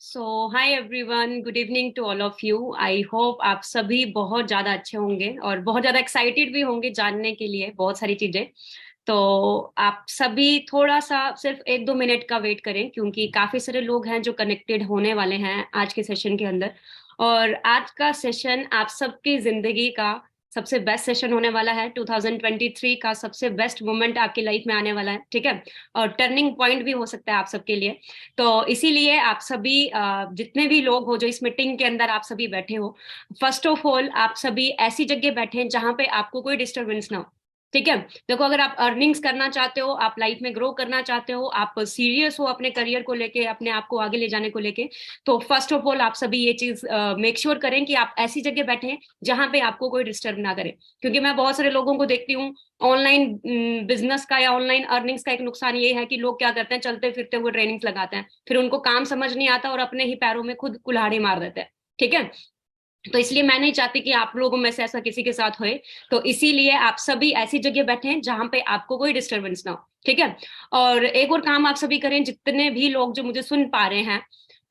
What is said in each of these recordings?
So hi everyone, good evening to all of you. I hope आप सभी बहुत ज़्यादा अच्छे होंगे और बहुत ज़्यादा एक्साइटेड भी होंगे जानने के लिए बहुत सारी चीज़ें। तो आप सभी थोड़ा सा सिर्फ 1-2 मिनट का वेट करें, क्योंकि काफ़ी सारे लोग हैं जो कनेक्टेड होने वाले हैं आज के सेशन के अंदर। और आज का सेशन आप सबकी ज़िंदगी का सबसे बेस्ट सेशन होने वाला है। 2023 का सबसे बेस्ट मोमेंट आपकी लाइफ में आने वाला है, ठीक है। और टर्निंग पॉइंट भी हो सकता है आप सबके लिए। तो इसीलिए आप सभी जितने भी लोग हो जो इस मीटिंग के अंदर आप सभी बैठे हो, फर्स्ट ऑफ ऑल आप सभी ऐसी जगह बैठे जहां पे आपको कोई डिस्टरबेंस ना हो, ठीक है। देखो, अगर आप अर्निंग्स करना चाहते हो, आप लाइफ में ग्रो करना चाहते हो, आप सीरियस हो अपने करियर को लेके, अपने आप को आगे ले जाने को लेके, तो फर्स्ट ऑफ ऑल आप सभी ये चीज मेक श्योर करें कि आप ऐसी जगह बैठे जहां पे आपको कोई डिस्टर्ब ना करे। क्योंकि मैं बहुत सारे लोगों को देखती हूँ ऑनलाइन बिजनेस का या ऑनलाइन अर्निंग्स का एक नुकसान ये है कि लोग क्या करते हैं, चलते फिरते हुए ट्रेनिंग्स लगाते हैं, फिर उनको काम समझ नहीं आता और अपने ही पैरों में खुद कुल्हाड़ी मार देते हैं, ठीक है। तो इसलिए मैं नहीं चाहती कि आप लोगों में से ऐसा किसी के साथ होए। तो इसीलिए आप सभी ऐसी जगह बैठे जहां पे आपको कोई डिस्टरबेंस ना हो, ठीक है। और एक और काम आप सभी करें, जितने भी लोग जो मुझे सुन पा रहे हैं,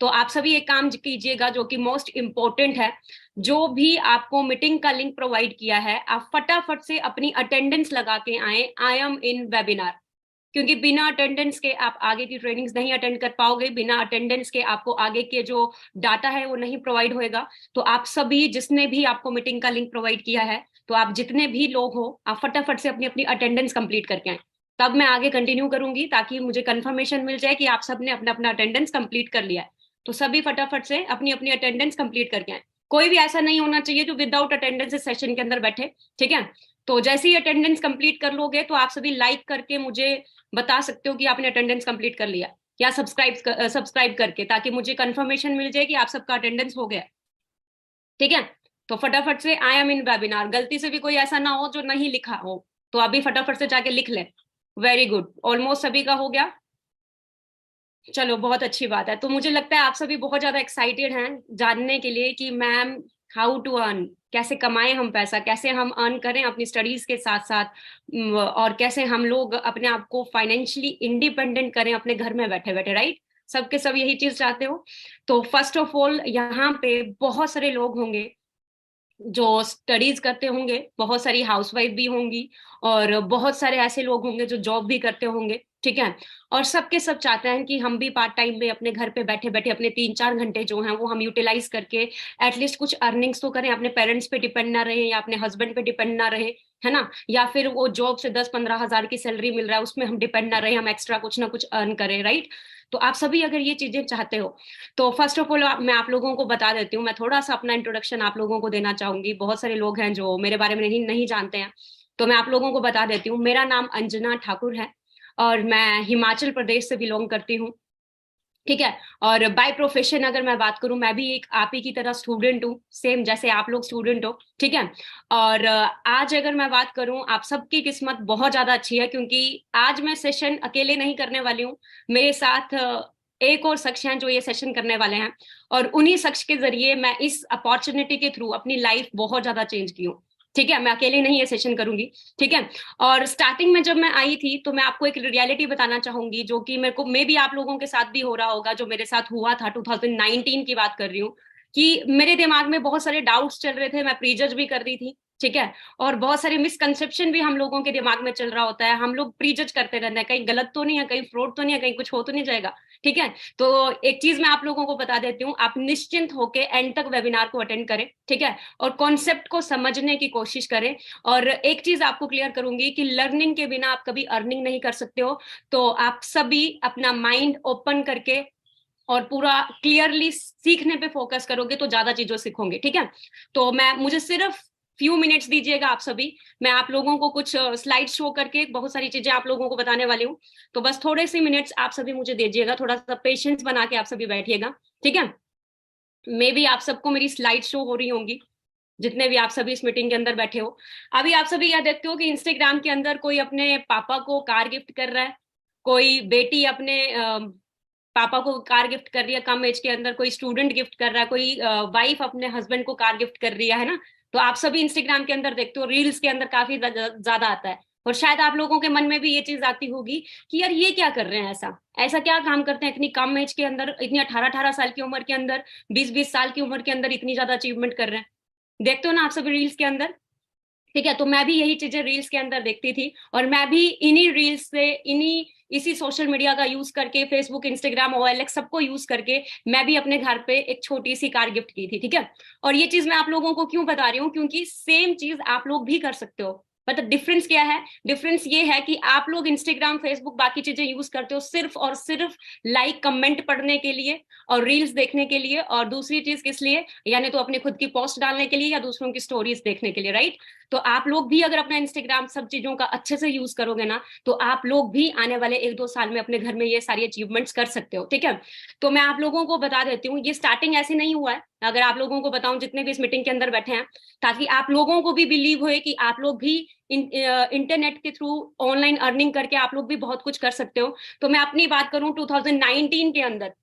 तो आप सभी एक काम कीजिएगा जो कि मोस्ट इम्पोर्टेंट है। जो भी आपको मीटिंग का लिंक प्रोवाइड किया है, आप फटाफट से अपनी अटेंडेंस लगा के आए, आई एम इन वेबिनार। क्योंकि बिना अटेंडेंस के आप आगे की ट्रेनिंग्स नहीं अटेंड कर पाओगे, बिना अटेंडेंस के आपको आगे के जो डाटा है वो नहीं प्रोवाइड होएगा। तो आप सभी जिसने भी आपको मीटिंग का लिंक प्रोवाइड किया है, तो आप जितने भी लोग हो, आप फटाफट से अपनी अपनी अटेंडेंस कंप्लीट करके आए। तब मैं आगे कंटिन्यू करूंगी ताकि मुझे कंफर्मेशन मिल जाए कि आप सबने अपना अपना अटेंडेंस कंप्लीट कर लिया है। तो सभी फटाफट से अपनी अपनी अटेंडेंस कंप्लीट करके आए। कोई भी ऐसा नहीं होना चाहिए जो विदाउट अटेंडेंस इस सेशन के अंदर बैठे, ठीक है। तो जैसे ही अटेंडेंस कंप्लीट कर लोगे तो आप सभी लाइक करके मुझे बता सकते हो कि आपने अटेंडेंस कंप्लीट कर लिया, या सब्सक्राइब करके, ताकि मुझे कंफर्मेशन मिल जाए कि आप सबका अटेंडेंस हो गया, ठीक है। तो फटाफट से आई एम इन वेबिनार, गलती से भी कोई ऐसा ना हो जो नहीं लिखा हो, तो अभी फटाफट से जाके लिख ले। वेरी गुड, ऑलमोस्ट सभी का हो गया। चलो, बहुत अच्छी बात है। तो मुझे लगता है आप सभी बहुत ज्यादा एक्साइटेड हैं जानने के लिए कि मैम, हाउ टू अर्न, कैसे कमाएं हम पैसा, कैसे हम अर्न करें अपनी स्टडीज के साथ साथ, और कैसे हम लोग अपने आप को फाइनेंशियली इंडिपेंडेंट करें अपने घर में बैठे बैठे, राइट। सबके सब यही चीज चाहते हो। तो फर्स्ट ऑफ ऑल यहाँ पे बहुत सारे लोग होंगे जो स्टडीज करते होंगे, बहुत सारी हाउसवाइफ भी होंगी, और बहुत सारे ऐसे लोग होंगे जो जॉब भी करते होंगे, ठीक है। और सबके सब चाहते हैं कि हम भी पार्ट टाइम में अपने घर पे बैठे बैठे अपने 3-4 घंटे जो हैं वो हम यूटिलाइज करके एटलीस्ट कुछ अर्निंग्स तो करें, अपने पेरेंट्स पे डिपेंड ना रहे या अपने हस्बैंड पे डिपेंड ना रहे, है ना। या फिर वो जॉब से 10-15 हजार की सैलरी मिल रहा है उसमें हम डिपेंड ना रहे, हम एक्स्ट्रा कुछ ना कुछ अर्न करें, राइट। तो आप सभी अगर ये चीजें चाहते हो, तो फर्स्ट ऑफ ऑल मैं आप लोगों को बता देती हूँ, मैं थोड़ा सा अपना इंट्रोडक्शन आप लोगों को देना चाहूंगी। बहुत सारे लोग हैं जो मेरे बारे में नहीं नहीं जानते हैं, तो मैं आप लोगों को बता देती हूँ। मेरा नाम अंजना ठाकुर है और मैं हिमाचल प्रदेश से बिलोंग करती हूँ, ठीक है। और बाय प्रोफेशन अगर मैं बात करूं, मैं भी एक आप ही की तरह स्टूडेंट हूँ, सेम जैसे आप लोग स्टूडेंट हो, ठीक है। और आज अगर मैं बात करूं, आप सबकी किस्मत बहुत ज्यादा अच्छी है, क्योंकि आज मैं सेशन अकेले नहीं करने वाली हूँ। मेरे साथ एक और शख्स हैं जो ये सेशन करने वाले हैं, और उन्हीं शख्स के जरिए मैं इस अपॉर्चुनिटी के थ्रू अपनी लाइफ बहुत ज्यादा चेंज की हूँ, ठीक है। मैं अकेले नहीं ये सेशन करूंगी, ठीक है। और स्टार्टिंग में जब मैं आई थी तो मैं आपको एक रियलिटी बताना चाहूंगी, जो कि मेरे को मे भी आप लोगों के साथ भी हो रहा होगा, जो मेरे साथ हुआ था। 2019 की बात कर रही हूँ कि मेरे दिमाग में बहुत सारे डाउट्स चल रहे थे, मैं प्रीजज भी कर रही थी, ठीक है। और बहुत सारे मिसकंसेप्शन भी हम लोगों के दिमाग में चल रहा होता है, हम लोग प्रीजज करते रहते हैं, कहीं गलत तो नहीं है, कहीं फ्रॉड तो नहीं है, कहीं कुछ हो तो नहीं जाएगा, ठीक है। तो एक चीज मैं आप लोगों को बता देती हूँ, आप निश्चिंत होकर एंड तक वेबिनार को अटेंड करें, ठीक है। और कॉन्सेप्ट को समझने की कोशिश करें। और एक चीज आपको क्लियर करूंगी कि लर्निंग के बिना आप कभी अर्निंग नहीं कर सकते हो। तो आप सभी अपना माइंड ओपन करके और पूरा क्लियरली सीखने पे फोकस करोगे तो ज्यादा चीजों सीखोगे, ठीक है। तो मैं मुझे सिर्फ फ्यू मिनट्स दीजिएगा आप सभी, मैं आप लोगों को कुछ स्लाइड शो करके बहुत सारी चीजें आप लोगों को बताने वाली हूँ। तो बस थोड़े से मिनट्स आप सभी मुझे दीजिएगा, थोड़ा सा पेशेंस बना के आप सभी बैठिएगा, ठीक है। मे भी आप सबको मेरी स्लाइड शो हो रही होंगी, जितने भी आप सभी इस मीटिंग के अंदर बैठे हो। अभी आप सभी यह देखते हो कि इंस्टाग्राम के अंदर कोई अपने पापा को कार गिफ्ट कर रहा है, कोई बेटी अपने पापा को कार गिफ्ट कर रही है कम एज के अंदर, कोई स्टूडेंट गिफ्ट कर रहा है, कोई वाइफ अपने हस्बैंड को कार गिफ्ट कर रही है ना। तो आप सभी इंस्टाग्राम के अंदर देखते हो, रील्स के अंदर काफी ज्यादा आता है। और शायद आप लोगों के मन में भी ये चीज आती होगी कि यार ये क्या कर रहे हैं, ऐसा ऐसा क्या काम करते हैं इतनी कम एज के अंदर, इतनी 18-18 साल की उम्र के अंदर, 20-20 साल की उम्र के अंदर इतनी ज्यादा अचीवमेंट कर रहे हैं। देखते हो ना आप सभी रील्स के अंदर। ठीक है, तो मैं भी यही चीजें रील्स के अंदर देखती थी, और मैं भी इन्हीं रील्स से, इन्हीं इसी सोशल मीडिया का यूज करके, फेसबुक, इंस्टाग्राम, OLX सबको यूज करके मैं भी अपने घर पे एक छोटी सी कार गिफ्ट की थी। ठीक है, और ये चीज मैं आप लोगों को क्यों बता रही हूँ, क्योंकि सेम चीज आप लोग भी कर सकते हो। मतलब डिफरेंस क्या है? डिफरेंस ये है कि आप लोग इंस्टाग्राम, फेसबुक, बाकी चीजें यूज करते हो सिर्फ और सिर्फ लाइक कमेंट पढ़ने के लिए और रील्स देखने के लिए, और दूसरी चीज किस लिए, यानी तो अपनी खुद की पोस्ट डालने के लिए या दूसरों की स्टोरीज देखने के लिए, राइट? तो आप लोग भी अगर अपना इंस्टाग्राम सब चीजों का अच्छे से यूज करोगे ना, तो आप लोग भी आने वाले 1-2 साल में अपने घर में ये सारी अचीवमेंट्स कर सकते हो। ठीक है, तो मैं आप लोगों को बता देती हूँ, ये स्टार्टिंग ऐसे नहीं हुआ है, अगर आप लोगों को बताऊं जितने भी इस मीटिंग के अंदर बैठे हैं, ताकि आप लोगों को भी बिलीव होए कि आप लोग भी इंटरनेट के थ्रू ऑनलाइन अर्निंग करके आप लोग भी बहुत कुछ कर सकते हो। तो मैं अपनी बात करूं, 2019 के अंदर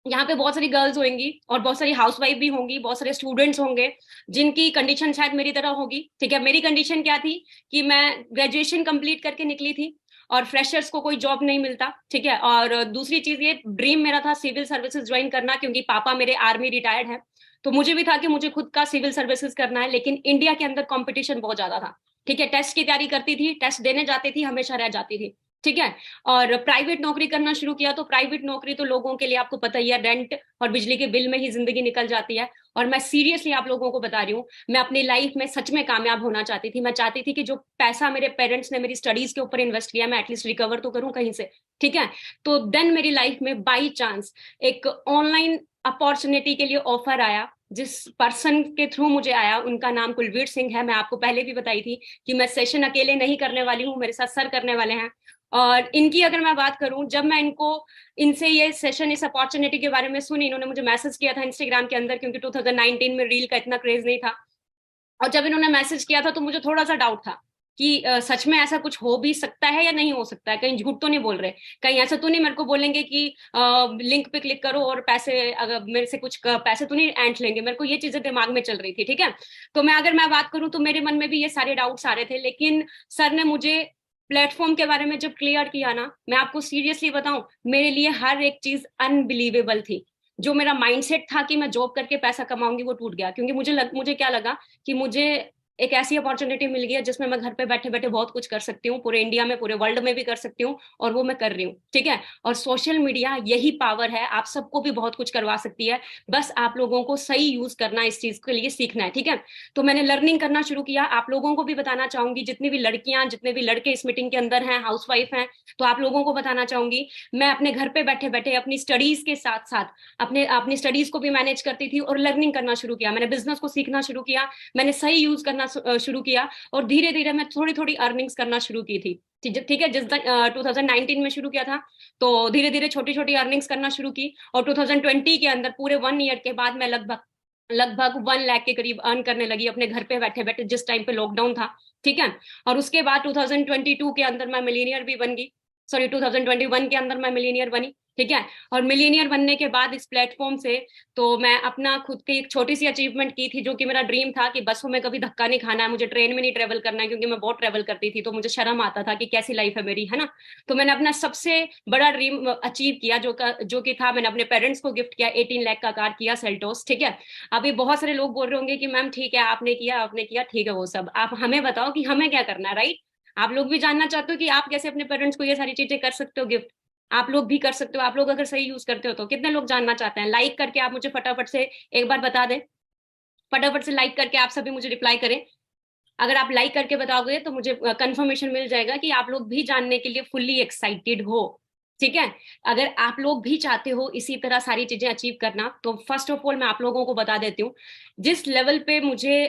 यहाँ पे बहुत सारी गर्ल्स होंगी और बहुत सारी हाउसवाइफ भी होंगी, बहुत सारे स्टूडेंट्स होंगे जिनकी कंडीशन शायद मेरी तरह होगी। ठीक है, मेरी कंडीशन क्या थी कि मैं ग्रेजुएशन कंप्लीट करके निकली थी और फ्रेशर्स को कोई जॉब नहीं मिलता। ठीक है, और दूसरी चीज, ये ड्रीम मेरा था सिविल सर्विसेज ज्वाइन करना, क्योंकि पापा मेरे आर्मी रिटायर्ड है, तो मुझे भी था कि मुझे खुद का सिविल सर्विसेज करना है। लेकिन इंडिया के अंदर कॉम्पिटिशन बहुत ज्यादा था। ठीक है, टेस्ट की तैयारी करती थी, टेस्ट देने जाती थी, हमेशा रह जाती थी। ठीक है, और प्राइवेट नौकरी करना शुरू किया, तो प्राइवेट नौकरी तो लोगों के लिए आपको पता ही है, रेंट और बिजली के बिल में ही जिंदगी निकल जाती है। और मैं सीरियसली आप लोगों को बता रही हूँ, मैं अपनी लाइफ में सच में कामयाब होना चाहती थी। मैं चाहती थी कि जो पैसा मेरे पेरेंट्स ने मेरी स्टडीज के ऊपर इन्वेस्ट किया, मैं एटलीस्ट रिकवर तो करूं कहीं से। ठीक है, तो देन मेरी लाइफ में बाई चांस एक ऑनलाइन अपॉर्चुनिटी के लिए ऑफर आया। जिस पर्सन के थ्रू मुझे आया उनका नाम कुलवीर सिंह है। मैं आपको पहले भी बताई थी कि मैं सेशन अकेले नहीं करने वाली हूँ, मेरे साथ सर करने वाले हैं। और इनकी अगर मैं बात करूं, जब मैं इनको इनसे ये सेशन, इस अपॉर्चुनिटी के बारे में सुनी, इन्होंने मुझे मैसेज किया था इंस्टाग्राम के अंदर, क्योंकि 2019 में रील का इतना क्रेज नहीं था। और जब इन्होंने मैसेज किया था तो मुझे थोड़ा सा डाउट था कि सच में ऐसा कुछ हो भी सकता है या नहीं हो सकता है, कहीं झूठ तो नहीं बोल रहे, कहीं ऐसा तो नहीं मेरे को बोलेंगे कि लिंक पे क्लिक करो और पैसे, अगर मेरे से कुछ पैसे तो नहीं ऐंठ लेंगे। मेरे को ये चीजें दिमाग में चल रही थी। ठीक है, तो मैं अगर मैं बात करूं तो मेरे मन में भी ये सारे डाउट्स आ रहे थे, लेकिन सर ने मुझे प्लेटफॉर्म के बारे में जब क्लियर किया ना, मैं आपको सीरियसली बताऊं, मेरे लिए हर एक चीज अनबिलीवेबल थी। जो मेरा माइंडसेट था कि मैं जॉब करके पैसा कमाऊंगी, वो टूट गया, क्योंकि मुझे क्या लगा कि मुझे एक ऐसी अपॉर्चुनिटी मिल गई है जिसमें मैं घर पे बैठे बैठे बहुत कुछ कर सकती हूँ, पूरे इंडिया में, पूरे वर्ल्ड में भी कर सकती हूँ, और वो मैं कर रही हूँ। ठीक है, और सोशल मीडिया यही पावर है, आप सबको भी बहुत कुछ करवा सकती है, बस आप लोगों को सही यूज करना, इस चीज के लिए सीखना है। ठीक है, तो मैंने लर्निंग करना शुरू किया। आप लोगों को भी बताना चाहूंगी, जितनी भी लड़कियां, जितने भी लड़के इस मीटिंग के अंदर हैं, हाउसवाइफ हैं, तो आप लोगों को बताना चाहूंगी, मैं अपने घर पे बैठे बैठे अपनी स्टडीज के साथ साथ अपने अपनी स्टडीज को भी मैनेज करती थी और लर्निंग करना शुरू किया। मैंने बिजनेस को सीखना शुरू किया, मैंने सही यूज करना शुरू किया, और धीरे धीरे मैं थोड़ी थोड़ी अर्निंग्स करना शुरू की थी। ठीक है, जिस 2019 में शुरू किया था, तो धीरे धीरे छोटी छोटी अर्निंग्स करना शुरू की, और 2020 के अंदर पूरे 1 ईयर के बाद मैं लगभग लगभग 1 लाख के करीब अर्न करने लगी अपने घर पे बैठे बैठे, जिस टाइम पे लॉकडाउन था। ठीक है, और उसके बाद 2022 के अंदर मैं मिलीनियर भी बन गई, सॉरी 2021 के अंदर मैं मिलीनियर बनी। ठीक है, और मिलीनियर बनने के बाद इस प्लेटफॉर्म से तो मैं अपना खुद की एक छोटी सी अचीवमेंट की थी, जो कि मेरा ड्रीम था कि बसों में कभी धक्का नहीं खाना है, मुझे ट्रेन में नहीं ट्रेवल करना है, क्योंकि मैं बहुत ट्रेवल करती थी तो मुझे शर्म आता था कि कैसी लाइफ है मेरी, है ना। तो मैंने अपना सबसे बड़ा ड्रीम अचीव किया, जो कि था, मैंने अपने पेरेंट्स को गिफ्ट किया, 18 लाख का कार किया, सेल्टोस। ठीक है, अभी बहुत सारे लोग बोल रहे होंगे कि मैम ठीक है, आपने किया, आपने किया, ठीक है, वो सब आप हमें बताओ कि हमें क्या करना है, राइट? आप लोग भी जानना चाहते हो कि आप कैसे अपने पेरेंट्स को ये सारी चीजें कर सकते हो गिफ्ट। आप लोग भी कर सकते हो, आप लोग अगर सही यूज करते हो तो। कितने लोग जानना चाहते हैं? लाइक करके आप मुझे फटाफट से एक बार बता दें, फटाफट से लाइक करके आप सभी मुझे रिप्लाई करें। अगर आप लाइक करके बताओगे तो मुझे कंफर्मेशन मिल जाएगा कि आप लोग भी जानने के लिए फुल्ली एक्साइटेड हो। ठीक है, अगर आप लोग भी चाहते हो इसी तरह सारी चीजें अचीव करना, तो फर्स्ट ऑफ ऑल मैं आप लोगों को बता देती हूँ, जिस लेवल पे मुझे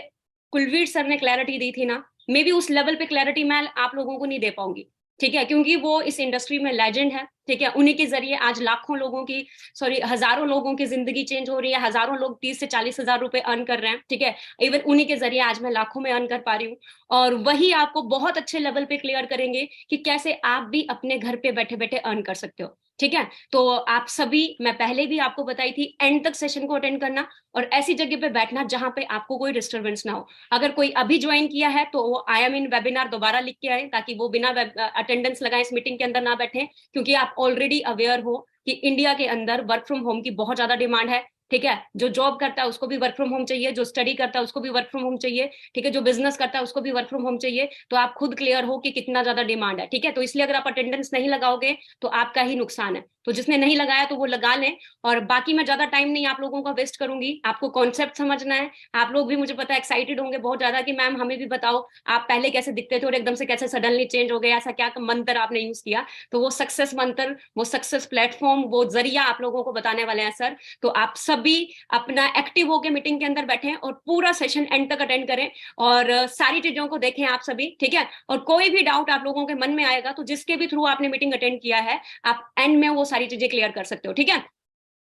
कुलवीर सर ने क्लैरिटी दी थी ना, मे बी उस लेवल पे क्लैरिटी मैं आप लोगों को नहीं दे पाऊंगी। ठीक है, क्योंकि वो इस इंडस्ट्री में लेजेंड है। ठीक है, उन्हीं के जरिए आज लाखों लोगों की, सॉरी हजारों लोगों की जिंदगी चेंज हो रही है, हजारों लोग 30 से 40 हजार रुपए अर्न कर रहे हैं। ठीक है, इवन उन्हीं के जरिए आज मैं लाखों में अर्न कर पा रही हूँ। और वही आपको बहुत अच्छे लेवल पे क्लियर करेंगे कि कैसे आप भी अपने घर पे बैठे बैठे अर्न कर सकते हो। ठीक है। तो आप सभी, मैं पहले भी आपको बताई थी, एंड तक सेशन को अटेंड करना और ऐसी जगह पे बैठना जहां पे आपको कोई डिस्टरबेंस ना हो। अगर कोई अभी ज्वाइन किया है तो वो आई एम इन वेबिनार दोबारा लिख के आए, ताकि वो बिना अटेंडेंस लगाए इस मीटिंग के अंदर ना बैठे, क्योंकि आप ऑलरेडी अवेयर हो कि इंडिया के अंदर वर्क फ्रॉम होम की बहुत ज्यादा डिमांड है। ठीक है, जो जॉब करता है उसको भी वर्क फ्रॉम होम चाहिए, जो स्टडी करता है उसको भी वर्क फ्रॉम होम चाहिए, ठीक है, जो बिजनेस करता है उसको भी वर्क फ्रॉम होम चाहिए। तो आप खुद क्लियर हो कि कितना ज्यादा डिमांड है। ठीक है, तो इसलिए अगर आप अटेंडेंस नहीं लगाओगे तो आपका ही नुकसान है। तो जिसने नहीं लगाया तो वो लगा लें। और बाकी मैं ज्यादा टाइम नहीं आप लोगों का वेस्ट करूंगी, आपको कॉन्सेप्ट समझना है। आप लोग भी मुझे पता है एक्साइटेड होंगे बहुत ज्यादा कि मैम हमें भी बताओ आप पहले कैसे दिखते थे और एकदम से कैसे सडनली चेंज हो गए, ऐसा क्या मंत्र आपने यूज किया। तो वो सक्सेस मंत्र, वो सक्सेस प्लेटफॉर्म, वो जरिया आप लोगों को बताने वाले हैं सर। तो आप सभी अपना एक्टिव होकर मीटिंग के अंदर बैठें और पूरा सेशन एंड तक अटेंड करें और सारी चीजों को देखें आप सभी। ठीक है, और कोई भी डाउट आप लोगों के मन में आएगा तो जिसके भी थ्रू आपने मीटिंग अटेंड किया है, आप एंड में वो सारी चीजें क्लियर कर सकते हो। ठीक है,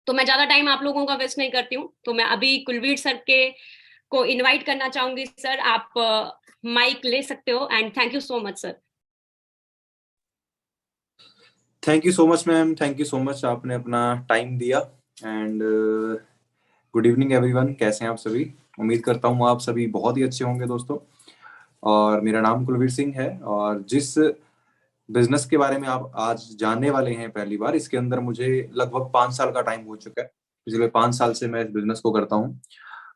तो मैं ज्यादा टाइम आप लोगों का वेस्ट नहीं करती हूँ। तो मैं अभी कुलवीर सर के को इनवाइट करना चाहूंगी। सर आप माइक ले सकते हो and thank you so much sir. Thank you so much ma'am, thank you so much, आपने अपना टाइम दिया। एंड गुड इवनिंग एवरीवन, कैसे हैं आप सभी? उम्मीद करता हूँ आप सभी बहुत ही अच्छे होंगे दोस्तों। और मेरा नाम कुलवीर सिंह है, और जिस बिजनेस के बारे में आप आज जानने वाले हैं पहली बार, इसके अंदर मुझे लगभग 5 साल का टाइम हो चुका है। पिछले 5 साल से मैं इस बिजनेस को करता हूँ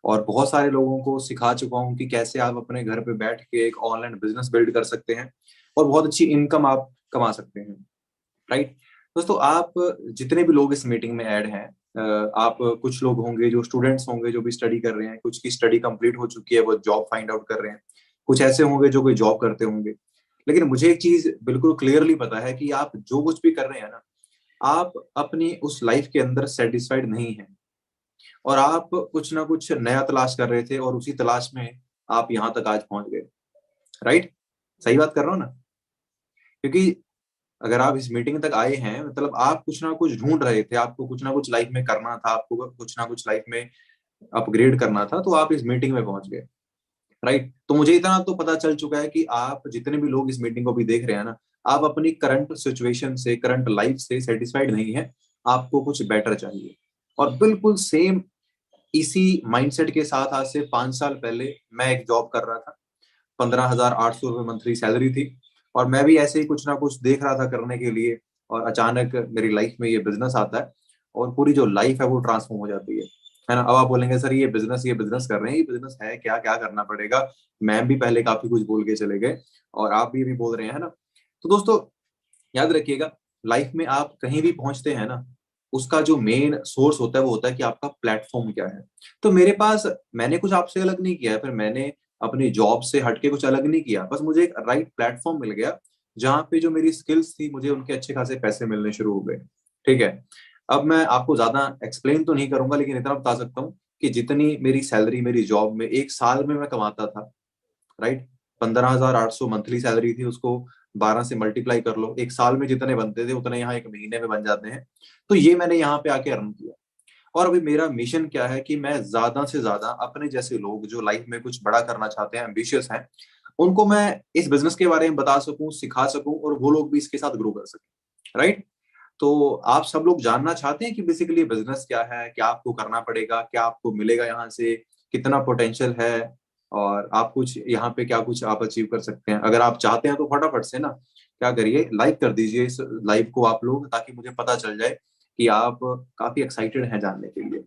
और बहुत सारे लोगों को सिखा चुका हूँ कि कैसे आप अपने घर पे बैठ के एक ऑनलाइन बिजनेस बिल्ड कर सकते हैं और बहुत अच्छी इनकम आप कमा सकते हैं। राइट दोस्तों, आप जितने भी लोग इस मीटिंग में ऐड हैं, आप कुछ लोग होंगे जो स्टूडेंट्स होंगे जो भी स्टडी कर रहे हैं, कुछ की स्टडी कंप्लीट हो चुकी है वो जॉब फाइंड आउट कर रहे हैं, कुछ ऐसे होंगे जो कोई जॉब करते होंगे। लेकिन मुझे एक चीज बिल्कुल क्लियरली पता है कि आप जो कुछ भी कर रहे हैं ना, आप अपनी उस लाइफ के अंदर सेटिस्फाइड नहीं है और आप कुछ ना कुछ नया तलाश कर रहे थे और उसी तलाश में आप यहाँ तक आज पहुंच गए। राइट, सही बात कर रहा हूँ ना? क्योंकि अगर आप इस मीटिंग तक आए हैं, मतलब आप कुछ ना कुछ ढूंढ रहे थे, आपको कुछ ना कुछ लाइफ में करना था, आपको कुछ ना कुछ लाइफ में अपग्रेड करना था, तो आप इस मीटिंग में पहुंच गए। राइट, तो मुझे इतना तो पता चल चुका है कि आप जितने भी लोग इस मीटिंग को भी देख रहे हैं ना, आप अपनी करंट सिचुएशन से, करंट लाइफ से सेटिस्फाइड नहीं है, आपको कुछ बेटर चाहिए। और बिल्कुल सेम इसी माइंडसेट के साथ आज से 5 साल पहले मैं एक जॉब कर रहा था। 15,800 रुपये मंथली सैलरी थी और मैं भी ऐसे ही कुछ ना कुछ देख रहा था करने के लिए, और अचानक मेरी लाइफ में ये बिजनेस आता है और पूरी जो लाइफ है वो ट्रांसफॉर्म हो जाती है ना? अब आप बोलेंगे सर ये बिजनेस कर रहे हैं, ये बिजनेस है क्या, क्या करना पड़ेगा? मैम भी पहले काफी कुछ बोल के चले गए और आप भी अभी बोल रहे हैं, है ना? तो दोस्तों याद रखिएगा, लाइफ में आप कहीं भी पहुंचते हैं ना, उसका जो मेन सोर्स होता है वो होता है कि आपका प्लेटफॉर्म क्या है। तो मेरे पास, मैंने कुछ आपसे अलग नहीं किया है, फिर मैंने अपनी जॉब से हटके कुछ अलग नहीं किया, बस मुझे एक राइट प्लेटफॉर्म मिल गया जहां पे जो मेरी स्किल्स थी मुझे उनके अच्छे खासे पैसे मिलने शुरू हो गए। ठीक है, अब मैं आपको ज्यादा एक्सप्लेन तो नहीं करूंगा, लेकिन इतना बता सकता हूँ कि जितनी मेरी सैलरी मेरी जॉब में एक साल में मैं कमाता था, राइट, 15,800 मंथली सैलरी थी, उसको 12 से मल्टीप्लाई कर लो, एक साल में जितने बनते थे उतने यहाँ एक महीने में बन जाते हैं। तो ये मैंने यहाँ पे आके अर्न किया। और अभी मेरा मिशन क्या है कि मैं ज्यादा से ज्यादा अपने जैसे लोग जो लाइफ में कुछ बड़ा करना चाहते हैं, एम्बिशियस हैं, उनको मैं इस बिजनेस के बारे में बता सकूं, सिखा सकूं और वो लोग भी इसके साथ ग्रो कर सकें। राइट, तो आप सब लोग जानना चाहते हैं कि बेसिकली बिजनेस क्या है, क्या आपको करना पड़ेगा, क्या आपको मिलेगा यहाँ से, कितना पोटेंशियल है, और आप कुछ यहाँ पे क्या कुछ आप अचीव कर सकते हैं। अगर आप चाहते हैं तो फटाफट से ना क्या करिए, लाइक कर दीजिए इस लाइव को आप लोग, ताकि मुझे पता चल जाए कि आप काफी एक्साइटेड हैं जानने के लिए।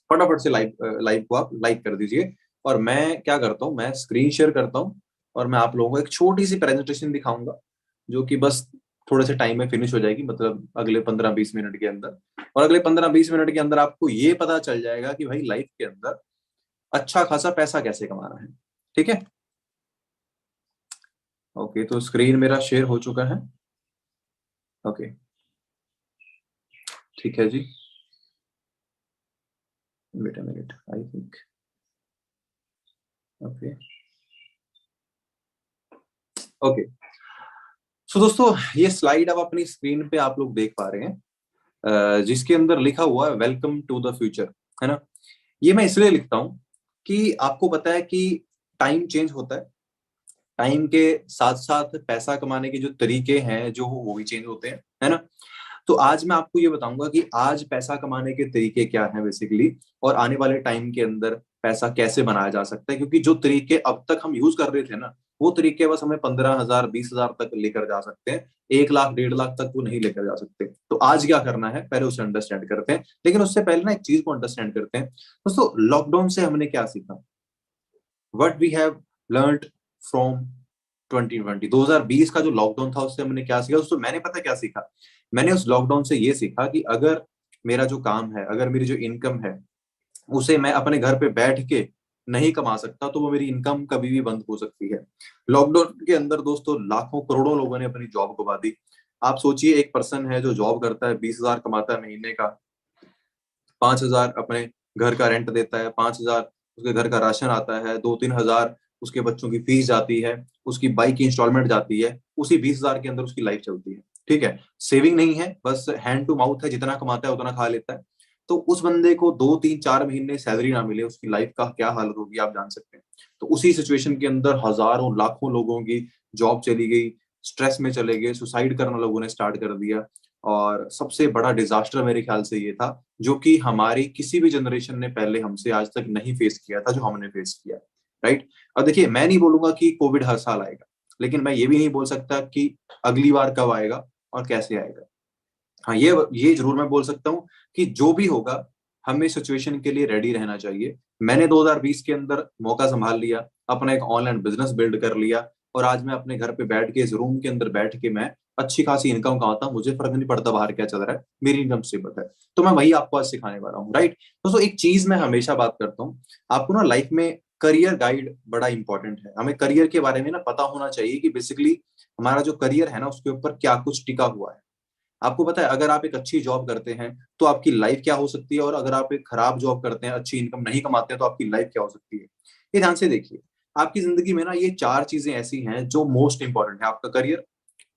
फटाफट से लाइव लाइव को आप लाइक कर दीजिए। और मैं क्या करता हूँ, मैं स्क्रीन शेयर करता हूँ और मैं आप लोगों को एक छोटी सी प्रेजेंटेशन दिखाऊंगा, जो कि बस थोड़े से टाइम में फिनिश हो जाएगी, मतलब अगले 15-20 मिनट के अंदर। और अगले 15-20 मिनट के अंदर आपको ये पता चल जाएगा कि भाई लाइफ के अंदर अच्छा खासा पैसा कैसे कमाना है। ठीक है, ओके, तो स्क्रीन मेरा शेयर हो चुका है। ओके, ठीक है जी, wait a minute, I think. Okay, okay, so दोस्तों ये स्लाइड अब अपनी स्क्रीन पे आप लोग देख पा रहे हैं, जिसके अंदर लिखा हुआ है वेलकम टू द फ्यूचर, है ना? ये मैं इसलिए लिखता हूं कि आपको पता है कि टाइम चेंज होता है, टाइम के साथ साथ पैसा कमाने के जो तरीके हैं जो वो भी चेंज होते हैं, है ना? तो आज मैं आपको ये बताऊंगा कि आज पैसा कमाने के तरीके क्या हैं बेसिकली, और आने वाले टाइम के अंदर पैसा कैसे बनाया जा सकता है, क्योंकि जो तरीके अब तक हम यूज कर रहे थे ना, वो तरीके बस हमें 15,000 20,000 तक लेकर जा सकते हैं, 1 लाख 1.5 लाख तक वो नहीं लेकर जा सकते। तो आज क्या करना है पहले उसे अंडरस्टैंड करते हैं, लेकिन उससे पहले ना एक चीज को अंडरस्टैंड करते हैं दोस्तों। लॉकडाउन से हमने क्या सीखा, what we have learned from 2020, 2020 का जो लॉकडाउन था उससे हमने क्या सीखा दोस्तों। मैंने पता क्या सीखा, मैंने उस लॉकडाउन से ये सीखा कि अगर मेरा जो काम है, अगर मेरी जो इनकम है, उसे मैं अपने घर पे बैठ के नहीं कमा सकता, तो वो मेरी इनकम कभी भी बंद हो सकती है। लॉकडाउन के अंदर दोस्तों लाखों करोड़ों लोगों ने अपनी जॉब गवा दी। आप सोचिए, एक पर्सन है जो जॉब करता है, 20,000 कमाता है महीने का, 5,000 अपने घर का रेंट देता है, 5,000 उसके घर का राशन आता है, 2-3 हजार उसके बच्चों की फीस जाती है, उसकी बाइक की इंस्टॉलमेंट जाती है, उसी 20,000 के अंदर उसकी लाइफ चलती है। ठीक है, सेविंग नहीं है, बस हैंड टू माउथ है, जितना कमाता है उतना खा लेता है। तो उस बंदे को 2-3-4 महीने सैलरी ना मिले, उसकी लाइफ का क्या हालत होगी आप जान सकते हैं। तो उसी सिचुएशन के अंदर हजारों लाखों लोगों की जॉब चली गई, स्ट्रेस में चले गए, सुसाइड करना लोगों ने स्टार्ट कर दिया। और सबसे बड़ा डिजास्टर मेरे ख्याल से ये था, जो कि हमारी किसी भी जनरेशन ने पहले हमसे आज तक नहीं फेस किया था, जो हमने फेस किया। राइट। अब देखिए, मैं नहीं बोलूंगा कि कोविड हर साल आएगा, लेकिन मैं ये भी नहीं बोल सकता कि अगली बार कब आएगा और कैसे आएगा। हाँ, ये जरूर मैं बोल सकता हूँ कि जो भी होगा, हमें सिचुएशन के लिए रेडी रहना चाहिए। मैंने 2020 के अंदर मौका संभाल लिया, अपना एक ऑनलाइन बिजनेस बिल्ड कर लिया, और आज मैं अपने घर पे बैठ के, इस रूम के अंदर बैठ के मैं अच्छी खासी इनकम कमाता हूँ। मुझे फर्क नहीं पड़ता बाहर क्या चल रहा है, मेरी इनकम स्टेबल है। तो मैं वही आपको आज सिखाने वाला हूँ। राइट दोस्तों, एक चीज मैं हमेशा बात करता हूँ, आपको ना लाइफ में करियर गाइड बड़ा इंपॉर्टेंट है। हमें करियर के बारे में ना पता होना चाहिए कि बेसिकली हमारा जो करियर है ना, उसके ऊपर क्या कुछ टिका हुआ है। आपको पता है, अगर आप एक अच्छी जॉब करते हैं तो आपकी लाइफ क्या हो सकती है, और अगर आप एक खराब जॉब करते हैं, अच्छी इनकम नहीं कमाते हैं, तो आपकी लाइफ क्या हो सकती है। ये ध्यान से देखिए, आपकी जिंदगी में ना ये 4 चीजें ऐसी हैं जो मोस्ट इंपॉर्टेंट है। आपका करियर,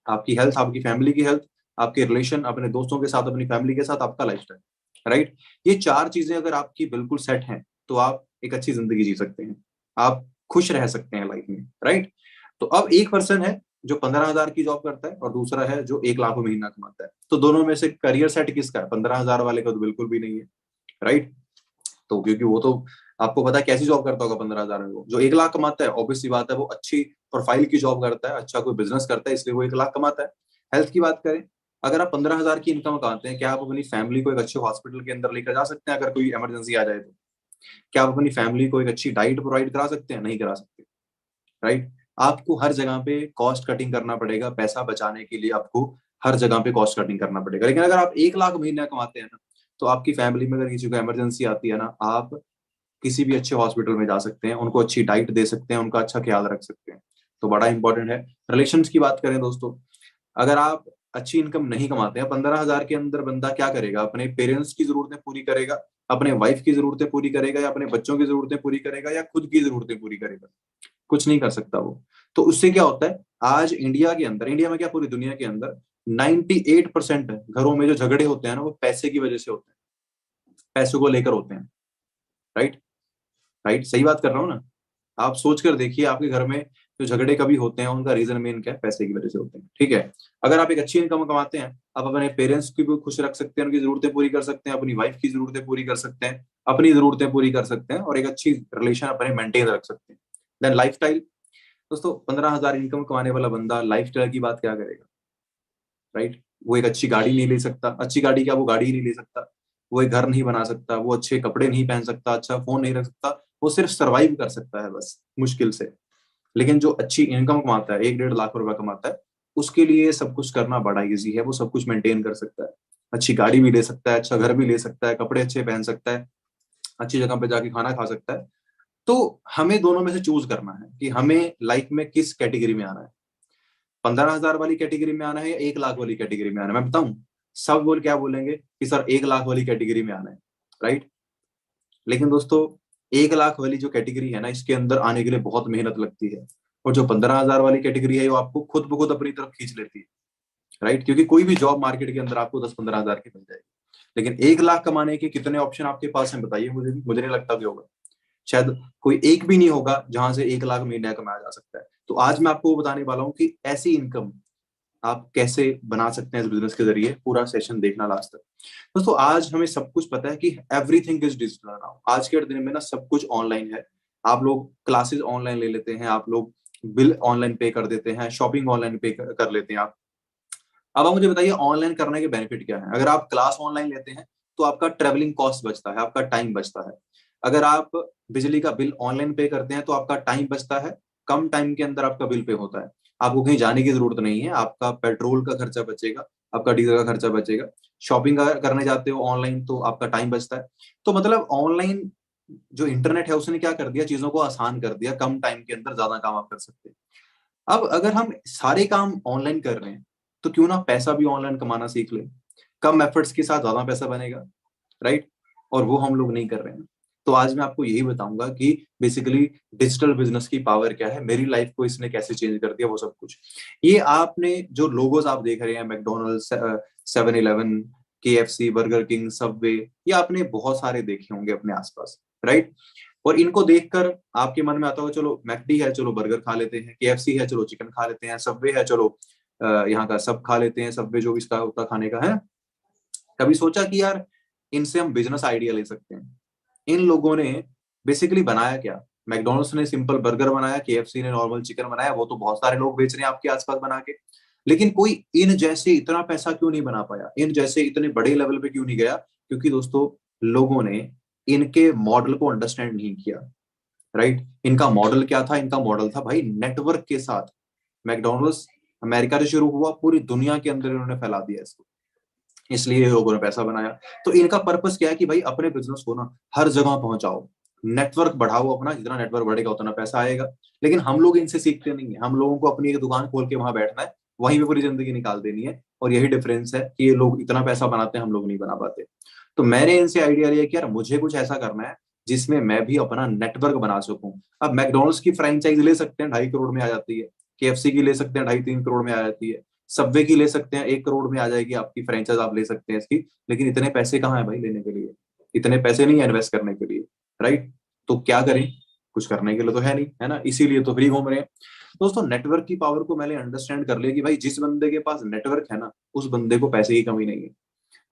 आपकी हेल्थ, आपकी फैमिली की हेल्थ, आपके रिलेशन अपने दोस्तों के साथ, अपनी फैमिली के साथ, आपका लाइफस्टाइल। राइट। ये 4 चीजें अगर आपकी बिल्कुल सेट हैं, तो आप एक अच्छी जिंदगी जी सकते हैं, आप खुश रह सकते हैं लाइफ में। राइट। तो अब एक पर्सन है जो 15,000 की जॉब करता है, और दूसरा है जो 1 लाख महीना कमाता है। तो दोनों में से करियर सेट किसका है? 15,000 वाले का तो बिल्कुल भी नहीं है। राइट। तो क्योंकि वो तो, आपको पता है कैसी जॉब करता होगा 15,000 में। वो जो 1 लाख कमाता है, ऑब्वियसली बात है वो अच्छी प्रोफाइल की जॉब करता है, अच्छा कोई बिजनेस करता है, इसलिए वो 1 लाख कमाता है। हेल्थ की बात करें, अगर आप 15,000 की इनकम कमाते हैं, क्या आप अपनी फैमिली को एक अच्छे हॉस्पिटल के अंदर लेकर जा सकते हैं अगर कोई इमरजेंसी आ जाए तो? क्या आप अपनी फैमिली को एक अच्छी डाइट प्रोवाइड करा सकते हैं? नहीं करा सकते। राइट। आपको हर जगह पे कॉस्ट कटिंग करना पड़ेगा, पैसा बचाने के लिए आपको हर जगह पे कॉस्ट कटिंग करना पड़ेगा। लेकिन अगर आप 1 लाख महीना कमाते हैं ना, तो आपकी फैमिली में अगर किसी को इमरजेंसी आती है ना, आप किसी भी अच्छे हॉस्पिटल में जा सकते हैं, उनको अच्छी डाइट दे सकते हैं, उनका अच्छा ख्याल रख सकते हैं। तो बड़ा इंपॉर्टेंट है। रिलेशंस की बात करें दोस्तों, अगर आप अच्छी इनकम नहीं कमाते हैं, 15,000 के अंदर बंदा क्या करेगा? अपने पेरेंट्स की जरूरतें पूरी करेगा, अपने वाइफ की जरूरतें पूरी करेगा, या अपने बच्चों की जरूरतें पूरी करेगा, या खुद की जरूरतें पूरी करेगा? कुछ नहीं कर सकता वो। तो उससे क्या होता है, आज इंडिया के अंदर, इंडिया में क्या पूरी दुनिया के अंदर 98% घरों में जो झगड़े होते हैं ना, वो पैसे की वजह से होते हैं, पैसों को लेकर होते हैं। राइट। राइट, सही बात कर रहा हूँ ना? आप सोच कर देखिए, आपके घर में जो झगड़े कभी होते हैं, उनका रीजन मेन क्या है? पैसे की वजह से होते हैं। ठीक है। अगर आप एक अच्छी इनकम कमाते हैं, आप अपने पेरेंट्स की भी खुश रख सकते हैं, उनकी जरूरतें पूरी कर सकते हैं, अपनी वाइफ की जरूरतें पूरी कर सकते हैं, अपनी जरूरतें पूरी कर सकते हैं, और एक अच्छी रिलेशन अपने मेंटेन रख सकते हैं। देन लाइफ, दोस्तों 15,000 इनकम कमाने वाला बंदा लाइफस्टाइल की बात क्या करेगा? राइट। वो एक अच्छी गाड़ी नहीं ले सकता, अच्छी गाड़ी क्या, वो गाड़ी ही नहीं ले सकता, वो एक घर नहीं बना सकता, वो अच्छे कपड़े नहीं पहन सकता, अच्छा फोन नहीं रख सकता, वो सिर्फ सरवाइव कर सकता है बस, मुश्किल से। लेकिन जो अच्छी इनकम कमाता है, 1-1.5 लाख रुपए कमाता है, उसके लिए सब कुछ करना बड़ा इजी है। वो सब कुछ मेंटेन कर सकता है, अच्छी गाड़ी भी ले सकता है, अच्छा घर भी ले सकता है, कपड़े अच्छे पहन सकता है, अच्छी जगह पे जाके खाना खा सकता है। तो हमें दोनों में से चूज करना है कि हमें लाइफ में किस कैटेगरी में आना है, 15,000 वाली कैटेगरी में आना है या 1 लाख वाली कैटेगरी में आना है। मैं बताऊं, सब बोल क्या बोलेंगे कि सर 1 लाख वाली कैटेगरी में आना है। राइट। लेकिन दोस्तों, 1 लाख वाली जो कैटेगरी है ना, इसके अंदर आने के लिए बहुत मेहनत लगती है, और जो 15,000 वाली कैटेगरी है, वो आपको खुद ब खुद अपनी तरफ खींच लेती है। राइट। क्योंकि कोई भी जॉब मार्केट के अंदर आपको 10-15 हजार की मिल जाएगी, लेकिन 1 लाख कमाने के कितने ऑप्शन आपके पास हैं बताइए मुझे भी। मुझे नहीं लगता कि होगा, शायद कोई एक भी नहीं होगा जहां से 1 लाख महीने कमाया जा सकता है। तो आज मैं आपको बताने वाला हूं कि ऐसी इनकम आप कैसे बना सकते हैं इस बिजनेस के जरिए, पूरा सेशन देखना लास्ट तक। दोस्तों आज हमें सब कुछ पता है कि एवरीथिंग इज डिजिटल नाउ। आज के दिन में ना सब कुछ ऑनलाइन है। आप लोग क्लासेस ऑनलाइन ले लेते हैं, आप लोग बिल ऑनलाइन पे कर देते हैं, शॉपिंग ऑनलाइन पे कर लेते हैं आप। अब आप मुझे बताइए ऑनलाइन करने के बेनिफिट क्या है। अगर आप क्लास ऑनलाइन लेते हैं तो आपका ट्रेवलिंग कॉस्ट बचता है, आपका टाइम बचता है। अगर आप बिजली का बिल ऑनलाइन पे करते हैं तो आपका टाइम बचता है, कम टाइम के अंदर आपका बिल पे होता है। आपको कहीं जाने की जरूरत नहीं है, आपका पेट्रोल का खर्चा बचेगा, आपका डीजल का खर्चा बचेगा। शॉपिंग करने जाते हो ऑनलाइन तो आपका टाइम बचता है। तो मतलब ऑनलाइन जो इंटरनेट है उसने क्या कर दिया, चीजों को आसान कर दिया, कम टाइम के अंदर ज्यादा काम आप कर सकते हैं। अब अगर हम सारे काम ऑनलाइन कर रहे हैं तो क्यों ना पैसा भी ऑनलाइन कमाना सीख ले। कम एफर्ट्स के साथ ज्यादा पैसा बनेगा, राइट। और वो हम लोग नहीं कर रहे हैं। तो आज मैं आपको यही बताऊंगा कि बेसिकली डिजिटल बिजनेस की पावर क्या है, मेरी लाइफ को इसने कैसे चेंज कर दिया, वो सब कुछ। ये आपने जो लोगोज आप देख रहे हैं, McDonald's, 7-Eleven, KFC, burger king, Subway, ये आपने बहुत सारे देखे होंगे अपने आसपास, राइट। और इनको देखकर आपके मन में आता होगा चलो मैकडी है, चलो बर्गर खा लेते हैं, KFC है, चलो चिकन खा लेते हैं, सबवे है, चलो यहाँ का सब खा लेते हैं, सबवे जो भी इसका होता खाने का है। कभी सोचा कि यार इनसे हम बिजनेस आइडिया ले सकते हैं। इन लोगों ने बेसिकली बनाया क्या, मैकडोनल्ड्स ने सिंपल बर्गर बनाया, KFC ने नॉर्मल चिकन बनाया, वो तो बहुत सारे लोग बेच रहे हैं आपके आसपास बना के। लेकिन कोई इन जैसे इतना पैसा क्यों नहीं बना पाया, इन जैसे इतने बड़े लेवल पे क्यों नहीं गया? क्योंकि दोस्तों लोगों ने इनके मॉडल को अंडरस्टैंड नहीं किया, राइट। इनका मॉडल क्या था? इनका मॉडल था भाई नेटवर्क के साथ। मैकडोनल्ड्स अमेरिका से शुरू हुआ, पूरी दुनिया के अंदर इन्होंने फैला दिया इसको, इसलिए लोगों ने पैसा बनाया। तो इनका पर्पस क्या है कि भाई अपने बिजनेस को ना हर जगह पहुंचाओ, नेटवर्क बढ़ाओ अपना, जितना नेटवर्क बढ़ेगा उतना पैसा आएगा। लेकिन हम लोग इनसे सीखते नहीं है, हम लोगों को अपनी एक दुकान खोल के वहां बैठना है, वहीं पे पूरी जिंदगी निकाल देनी है। और यही डिफरेंस है कि ये लोग इतना पैसा बनाते हैं, हम लोग नहीं बना पाते। तो मैंने इनसे आइडिया लिया कि यार मुझे कुछ ऐसा करना है जिसमें मैं भी अपना नेटवर्क बना सकूं। अब मैकडोनल्ड्स की फ्रेंचाइज ले सकते हैं, 2.5 करोड़ में आ जाती है। KFC की ले सकते हैं, 2.5-3 करोड़ में आ जाती है। सबवे की ले सकते हैं, 1 करोड़ में आ जाएगी आपकी फ्रेंचाइज, आप ले सकते हैं इसकी। लेकिन इतने पैसे कहाँ है भाई लेने के लिए? इतने पैसे नहीं है इन्वेस्ट करने के लिए, राइट। तो क्या करें, कुछ करने के लिए तो है नहीं, है ना, इसीलिए तो फ्री घूम रहे हैं। दोस्तों नेटवर्क की पावर को मैंने अंडरस्टैंड कर लिया कि भाई जिस बंदे के पास नेटवर्क है ना, उस बंदे को पैसे की कमी नहीं है।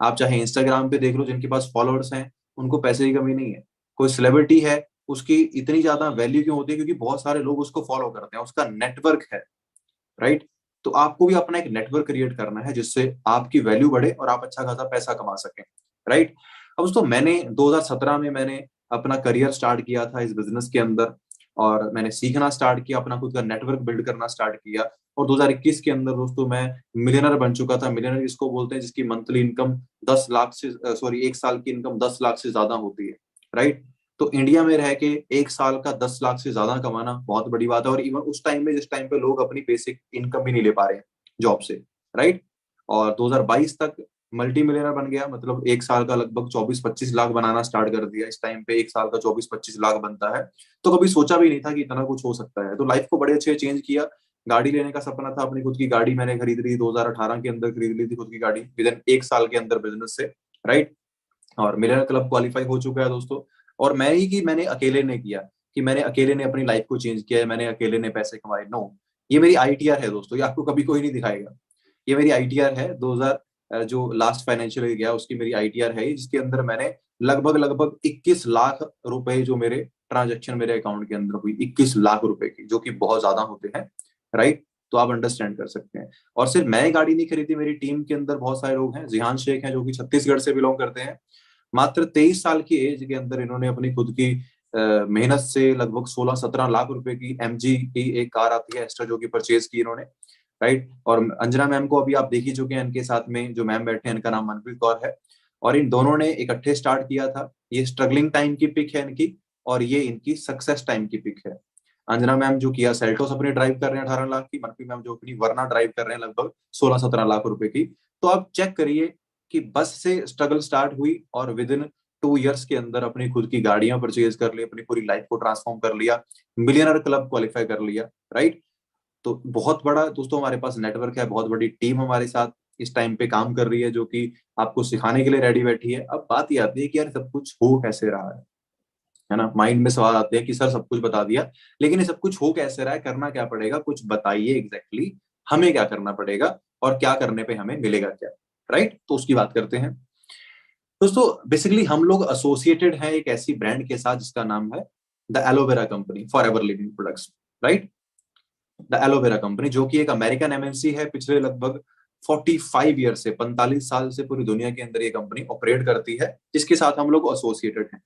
आप चाहे इंस्टाग्राम पे देख लो, जिनके पास फॉलोअर्स हैं उनको पैसे की कमी नहीं है। कोई सेलिब्रिटी है, उसकी इतनी ज्यादा वैल्यू क्यों होती है? क्योंकि बहुत सारे लोग उसको फॉलो करते हैं, उसका नेटवर्क है, राइट। तो आपको भी अपना एक नेटवर्क क्रिएट करना है जिससे आपकी वैल्यू बढ़े और आप अच्छा खासा पैसा कमा सकें, राइट। अब दोस्तों मैंने 2017 में मैंने अपना करियर स्टार्ट किया था इस बिजनेस के अंदर, और मैंने सीखना स्टार्ट किया, अपना खुद का नेटवर्क बिल्ड करना स्टार्ट किया। और 2021 के अंदर दोस्तों मैं मिलियनर बन चुका था। मिलियनर इसको बोलते हैं जिसकी मंथली इनकम 10 लाख से, सॉरी, एक साल की इनकम 10 लाख से ज्यादा होती है, राइट। तो इंडिया में रह के एक साल का 10 लाख से ज्यादा कमाना बहुत बड़ी बात है। और इवन उस टाइम में जिस टाइम पे लोग अपनी बेसिक इनकम भी नहीं ले पा रहे हैं जॉब से, राइट। और 2022 तक मल्टी मिलियनर बन गया, मतलब एक साल का लगभग 24-25 लाख बनाना स्टार्ट कर दिया। इस टाइम पे एक साल का 24-25 लाख बनता है। तो कभी सोचा भी नहीं था कि इतना कुछ हो सकता है। तो लाइफ को बड़े अच्छे चेंज किया। गाड़ी लेने का सपना था, अपनी खुद की गाड़ी मैंने खरीद ली, 2018 के अंदर खरीद ली थी खुद की गाड़ी, विद इन एक साल के अंदर बिजनेस से, राइट। और मिलियनर क्लब क्वालिफाई हो चुका है दोस्तों। और मैं ही कि मैंने अकेले ने किया, कि मैंने अकेले ने अपनी लाइफ को चेंज किया है, मैंने अकेले ने पैसे कमाए, नो। ये मेरी ITR है दोस्तों, ये आपको कभी कोई नहीं दिखाएगा। ये मेरी ITR है 2000, जो लास्ट फाइनेंशियल ईयर गया उसकी मेरी ITR है, जिसके अंदर मैंने लगभग लगभग 21 लाख रुपए जो मेरे ट्रांजेक्शन मेरे अकाउंट के अंदर हुई, 21 लाख रुपए की, जो कि बहुत ज्यादा होते हैं, राइट। तो आप अंडरस्टैंड कर सकते हैं। और सिर्फ मैं गाड़ी नहीं खरीदी, मेरी टीम के अंदर बहुत सारे लोग हैं। जिहान शेख हैं जो कि छत्तीसगढ़ से बिलोंग करते हैं। मात्र 23 साल की एज के अंदर इन्होंने अपनी खुद की मेहनत से लगभग 16-17 लाख रुपए की MG की एक कार आती है एस्ट्रा, जो कि परचेज की इन्होंने, राइट। और अंजना मैम को अभी आप देख ही चुके हैं, इनके साथ में जो मैम बैठे हैं इनका नाम मनप्रीत कौर है। और इन दोनों ने इकट्ठे स्टार्ट किया था। ये स्ट्रगलिंग टाइम की पिक है इनकी, और ये इनकी सक्सेस टाइम की पिक है। अंजना मैम जो किया सेल्टोस अपनी ड्राइव कर रहे हैं 18 लाख की, मनप्रीत मैम जो अपनी वरना ड्राइव कर रहे हैं लगभग 16-17 लाख रुपए की। तो आप चेक करिए कि बस से स्ट्रगल स्टार्ट हुई और विद इन 2 इयर्स के अंदर अपनी खुद की गाड़ियां परचेज कर ली, अपनी पूरी लाइफ को ट्रांसफॉर्म कर लिया, मिलियनर क्लब क्वालिफाई कर लिया, राइट। तो बहुत बड़ा दोस्तों हमारे पास नेटवर्क है, बहुत बड़ी टीम हमारे साथ इस टाइम पे काम कर रही है, जो कि आपको सिखाने के लिए रेडी बैठी है। अब बात ये आती है कि यार सब कुछ हो कैसे रहा है ना। माइंड में सवाल आते हैं कि सर सब कुछ बता दिया, लेकिन ये सब कुछ हो कैसे रहा है, करना क्या पड़ेगा, कुछ बताइए एग्जैक्टली हमें क्या करना पड़ेगा, और क्या करने पे हमें मिलेगा क्या, राइट। तो उसकी बात करते हैं दोस्तों। बेसिकली हम लोग एसोसिएटेड हैं एक ऐसी ब्रांड के साथ जिसका नाम है the aloe vera company, for ever living products, right. The aloe vera company जो कि एक अमेरिकन एमएनसी है, पिछले लगभग 45 ईयर से 45 साल से पूरी दुनिया के अंदर ये कंपनी ऑपरेट करती है, जिसके साथ हम लोग एसोसिएटेड हैं।